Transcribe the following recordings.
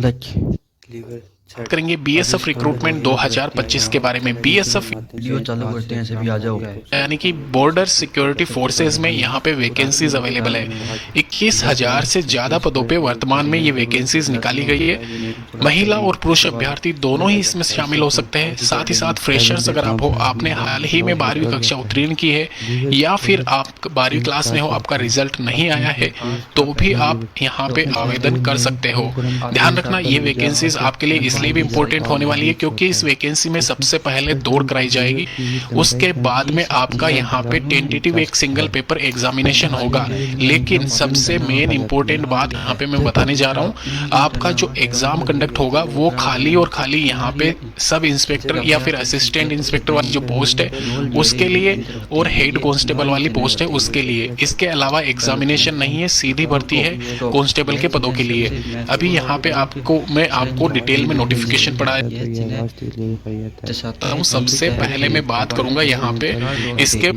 बात करेंगे BSF recruitment 2025 के बारे में। बीएसएफ वीडियो चालू करते हैं, सभी आ जाओ। यानी कि बॉर्डर सिक्योरिटी फोर्सेज में यहाँ पे वैकेंसीज अवेलेबल है। 21,000 से ज़्यादा पदों पे वर्तमान में ये वैकेंसीज निकाली गई है। महिला और पुरुष अभ्यर्थी दोनों ही इसमें शामिल हो सकते हैं। साथ ही साथ फ्रेशर्स अगर आप हो, आपने हाल ही में 12वीं कक्षा उत्तीर्ण की है या फिर आप 12वीं क्लास में हो, आपका रिजल्ट नहीं आया है, तो भी आप यहाँ पे आवेदन कर सकते हो। ध्यान रखना, ये वैकेंसीज आपके लिए इसलिए भी इम्पोर्टेंट होने वाली है क्योंकि इस वैकेंसी में सबसे पहले दौड़ कराई जाएगी। उसके बाद में आपका यहाँ पे टेंटेटिव एक सिंगल पेपर एग्जामिनेशन होगा। लेकिन सबसे मेन इंपॉर्टेंट बात यहाँ पे मैं बताने जा रहा हूँ, आपका जो एग्जाम कंडक्ट होगा वो खाली और खाली यहाँ पे सब इंस्पेक्टर या फिर असिस्टेंट इंस्पेक्टर वाली जो पोस्ट है उसके लिए और हेड कांस्टेबल वाली पोस्ट है उसके लिए। इसके अलावा एग्जामिनेशन नहीं है, सीधी भर्ती है कांस्टेबल के पदों के लिए। अभी यहाँ पे मैं आपको डिटेल में नोटिफिकेशन पढ़ा हूँ। सबसे पहले मैं बात करूंगा यहाँ पे इसके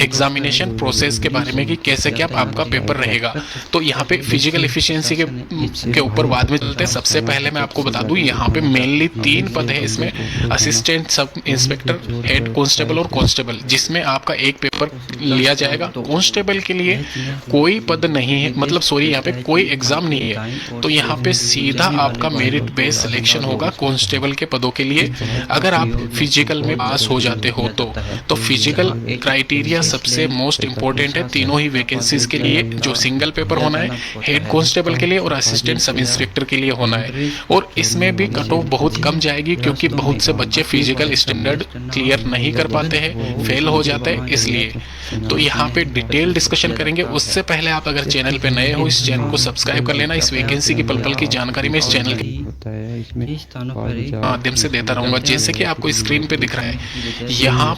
एग्जामिनेशन प्रोसेस के बारे में कि कैसे क्या आपका पेपर रहेगा। तो यहाँ पे फिजिकल एफिशिएंसी के ऊपर बाद में चलते हैं। सबसे पहले मैं आपको बता दूं, यहाँ पे मेनली 3 पद है इसमें, assistant sub inspector, head constable और कांस्टेबल, जिसमें आपका एक पेपर लिया जाएगा। कांस्टेबल के लिए कोई पद नहीं है, मतलब सॉरी, यहाँ पे कोई एग्जाम नहीं है। तो यहाँ पे सीधा आपका मेरिट बेस्ड सिलेक्शन होगा कांस्टेबल के पदों के लिए। अगर आप फिजिकल में पास हो जाते हो तो फिजिकल क्राइटेरिया सबसे मोस्ट इंपॉर्टेंट है तीनों ही वैकेंसीज के लिए। जो सिंगल पेपर होना है हेड कांस्टेबल के लिए और असिस्टेंट सब इंस्पेक्टर के लिए होना है। और इसमें भी कट ऑफ बहुत कम जाएगी क्योंकि बहुत से बच्चे फिजिकल स्टैंडर्ड क्लियर नहीं कर पाते हैं, फेल हो जाते हैं, इसलिए। तो यहाँ पे डिटेल डिस्कशन करेंगे। उससे पहले आप अगर चैनल पे नए हो, इस चैनल को सब्सक्राइब कर लेना। इस वैकेंसी की पल पल की जानकारी में इस चैनल के माध्यम से देता रहूंगा। जैसे कि आपको स्क्रीन पे दिख रहा है, यहाँ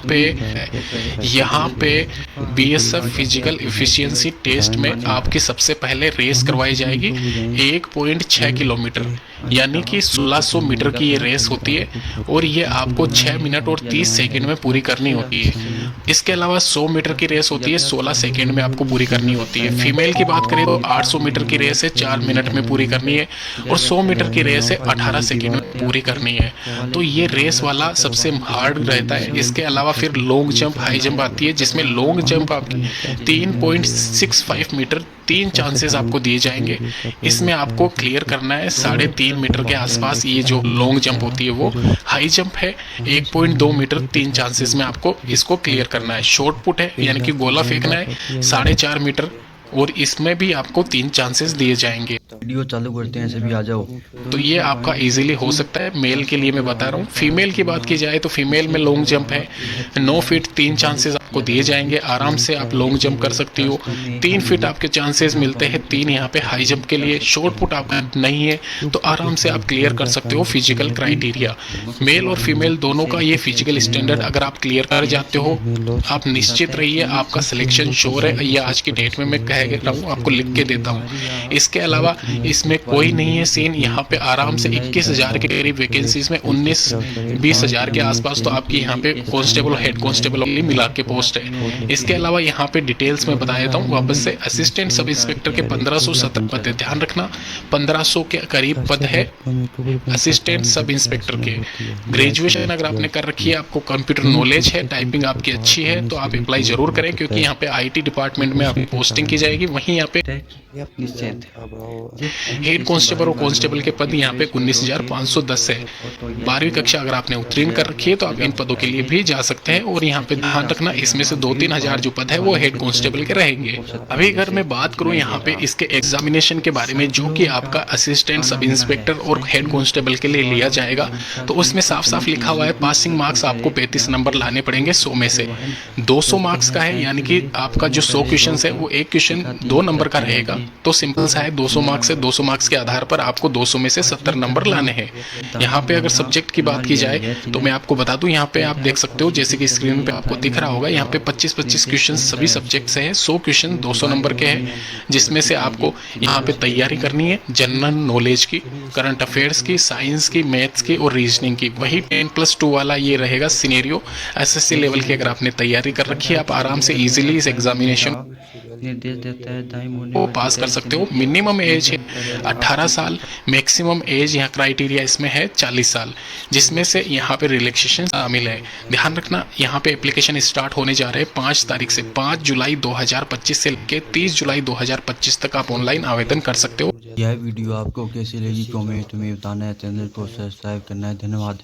पे बीएसएफ फिजिकल एफिशिएंसी टेस्ट में आपकी सबसे पहले रेस करवाई जाएगी 1.6 किलोमीटर, यानी कि 1600 मीटर की ये रेस होती है और ये आपको 6 मिनट और 30 सेकंड में पूरी करनी होती है। इसके अलावा 100 मीटर की रेस होती है, 16 सेकंड में आपको पूरी करनी होती है। फीमेल की बात करें तो 800 मीटर की रेस है, 4 मिनट में पूरी करनी है और 100 मीटर की रेस है, 18 सेकंड में पूरी करनी है। तो ये रेस वाला सबसे हार्ड रहता है। इसके अलावा फिर लॉन्ग जंप, हाई जंप आती है, जिसमें लॉन्ग जंप आपकी 3.65 मीटर 3 चांसेस आपको दिए जाएंगे। इसमें आपको क्लियर करना है 3.5 मीटर के आसपास। ये जो लॉन्ग जंप होती है वो हाई जंप है, 1.2 मीटर 3 चांसेस में आपको इसको क्लियर करना है। शॉर्ट पुट है, यानी कि गोला फेंकना है 4.5 मीटर और इसमें भी आपको 3 चांसेस दिए जाएंगे। वीडियो चालू करते हैं, सभी आ जाओ। तो ये आपका इजीली हो सकता है। मेल के लिए मैं बता रहा हूँ। फीमेल की बात की जाए तो फीमेल में लॉन्ग जंप है, 9 फीट 3 चांसेस आपको दिए जाएंगे। आराम से आप लॉन्ग जंप कर सकती हो। 3 फीट आपके चांसेस मिलते हैं, 3 यहाँ पे हाई जंप के लिए। शॉर्ट पुट आपका नहीं है तो आराम से आप क्लियर कर सकते हो फिजिकल क्राइटेरिया। मेल और फीमेल दोनों का ये फिजिकल स्टैंडर्ड अगर आप क्लियर कर जाते हो, आप निश्चित रहिए आपका सिलेक्शन श्योर है। ये आज की डेट में मैं कह रहा हूँ, आपको लिख के देता हूँ। इसके अलावा इसमें कोई नहीं है सीन। यहाँ पे आराम से 21,000 के करीब वैकेंसीज में 19-20 हजार के आसपास तो आपकी यहाँ पे कांस्टेबल और हेड कांस्टेबल मिला के पोस्ट है। इसके अलावा यहाँ पे डिटेल्स में बता देता हूँ वापस से। असिस्टेंट सब इंस्पेक्टर के 1570 पद है, ध्यान रखना 1500 के करीब पद है असिस्टेंट सब इंस्पेक्टर के। ग्रेजुएशन अगर आपने कर रखी है, आपको कंप्यूटर नॉलेज है, टाइपिंग आपकी अच्छी है, तो आप अप्लाई जरूर करें क्योंकि यहाँ पे IT डिपार्टमेंट में आपकी पोस्टिंग की जाएगी। वहीं यहाँ पे हेड कांस्टेबल और कांस्टेबल के पद यहाँ पे 19,510 है। 12वीं कक्षा अगर आपने उत्तीर्ण कर रखी है तो आप इन पदों के लिए भी जा सकते हैं। और यहाँ पे ध्यान रखना, इसमें से 2-3 हजार जो पद है वो हेड कांस्टेबल के रहेंगे। अभी अगर मैं बात करूँ यहाँ पे इसके एग्जामिनेशन के बारे में, जो कि आपका असिस्टेंट सब इंस्पेक्टर और हेड कांस्टेबल के लिए लिया जाएगा, तो उसमें साफ साफ लिखा हुआ है पासिंग मार्क्स आपको 35 नंबर लाने पड़ेंगे 100 में से। 200 मार्क्स का है, यानी कि आपका जो 100 क्वेश्चन है वो एक क्वेश्चन 2 नंबर का रहेगा। तो सिंपल सा है, 200 मार्क्स है, 200 मार्क्स के आधार पर आपको 200 में से 70 नंबर लाने हैं। यहाँ पे अगर सब्जेक्ट की बात की जाए तो मैं आपको बता दूं, यहाँ पे आप देख सकते हो जैसे कि स्क्रीन पे आपको दिख रहा होगा, यहाँ पे 25-25 क्वेश्चन सभी सब्जेक्ट से है। 100 क्वेश्चन 200 नंबर के हैं, जिसमें से आपको यहाँ पे तैयारी करनी है जनरल नॉलेज की, करंट अफेयर्स की, साइंस की, मैथ्स की और रीजनिंग की। वही 10+2 वाला ये रहेगा सिनेरियो। SSC लेवल की अगर आपने तैयारी कर रखी है, आप आराम से इजीली इस एग्जामिनेशन निर्देश देता है दाई मुड़ने वो वाली पास कर दाई सकते हो। चलने मिनिमम एज है पर 18 साल, मैक्सिमम एज यहाँ क्राइटेरिया इसमें है 40 साल, जिसमें से यहाँ पे रिलैक्सेशन शामिल है। ध्यान रखना, यहाँ पे एप्लीकेशन स्टार्ट होने जा रहे हैं 5 तारीख से। 5 जुलाई 2025 से लेकर 30 जुलाई 2025 तक आप ऑनलाइन आवेदन कर सकते हो। यह वीडियो आपको कैसी लगी कमेंट में बताना है, चैनल को सब्सक्राइब करना है। धन्यवाद।